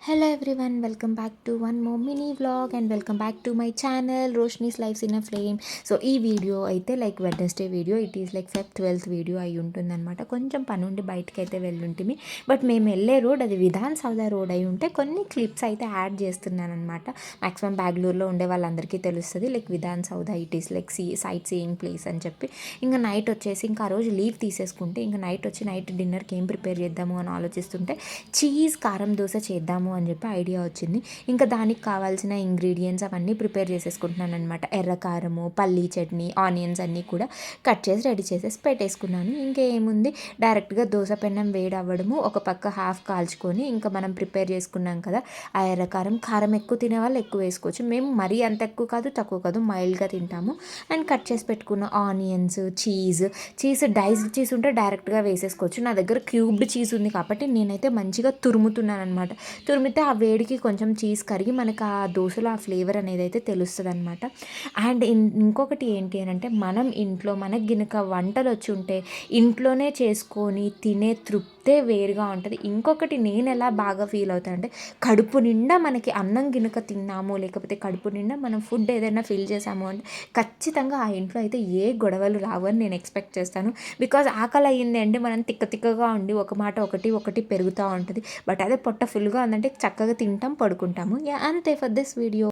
Hello everyone, welcome back to one more mini vlog and welcome back to my channel Roshni's Lives in a Flame. So ఈ video అయితే like Wednesday video, it is like Feb 12th video అయి ఉంటుందన్నమాట. కొంచెం పని ఉండి బయటకి అయితే వెళ్ళుంటిమి, but మేము వెళ్ళే రోడ్ అది విధాన్ సౌదా రోడ్ అయి ఉంటే కొన్ని క్లిప్స్ అయితే యాడ్ చేస్తున్నాను అనమాట. మ్యాక్సిమం బెంగళూరులో ఉండే వాళ్ళందరికీ తెలుస్తుంది like Vidhan Soudha it is like sightseeing place అని చెప్పి. ఇంకా నైట్ వచ్చేసి ఇంకా ఆ రోజు లీవ్ తీసేసుకుంటే ఇంకా నైట్ వచ్చి నైట్ డిన్నర్కి ఏం ప్రిపేర్ చేద్దాము అని ఆలోచిస్తుంటే చీజ్ కారం దోశ చేద్దాము అని చెప్పి ఐడియా వచ్చింది. ఇంకా దానికి కావాల్సిన ఇంగ్రీడియంట్స్ అవన్నీ ప్రిపేర్ చేసేసుకుంటున్నాను అనమాట. ఎర్ర కారము, పల్లీ చట్నీ, ఆనియన్స్ అన్నీ కూడా కట్ చేసి రెడీ చేసేసి పెట్టేసుకున్నాను. ఇంకేముంది, డైరెక్ట్గా దోశ పెన్నం వేడి అవ్వడము, ఒక పక్క హాఫ్ కాల్చుకొని ఇంకా మనం ప్రిపేర్ చేసుకున్నాం కదా ఆ ఎర్ర కారం. కారం ఎక్కువ తినే వాళ్ళు ఎక్కువ వేసుకోవచ్చు, మేము మరీ అంత ఎక్కువ కాదు తక్కువ కాదు, మైల్డ్గా తింటాము. అండ్ కట్ చేసి పెట్టుకున్న ఆనియన్స్, చీజ్ డైస్డ్ చీజ్ ఉంటే డైరెక్ట్గా వేసేసుకోవచ్చు. నా దగ్గర క్యూబ్డ్ చీజ్ ఉంది కాబట్టి నేనైతే మంచిగా తురుముతున్నాను అనమాట. తురిమితే ఆ వేడికి కొంచెం చీజ్ కరిగి మనకు ఆ దోశలో ఆ ఫ్లేవర్ అనేది అయితే తెలుస్తుంది అనమాట. అండ్ ఇంకొకటి ఏంటి అని అంటే, మనం ఇంట్లో మనకి గినక వంటలు వచ్చి ఉంటే ఇంట్లోనే చేసుకొని తినే తృప్తే వేరుగా ఉంటుంది. ఇంకొకటి నేను ఎలా బాగా ఫీల్ అవుతాను అంటే, కడుపు నిండా మనకి అన్నం గినక తిన్నాము, లేకపోతే కడుపు నిండా మనం ఫుడ్ ఏదైనా ఫిల్ చేసాము అంటే ఖచ్చితంగా ఆ ఇంట్లో అయితే ఏ గొడవలు రావు అని నేను ఎక్స్పెక్ట్ చేస్తాను. బికాజ్ ఆకలి అయ్యింది అంటే మనం తిక్కగా ఉండి ఒక మాట ఒకటి పెరుగుతూ ఉంటుంది. బట్ అదే పొట్ట ఫుల్గా ఉందంటే చక్కగా తింటాం, పడుకుంటాము. అంతే ఫర్ దిస్ వీడియో.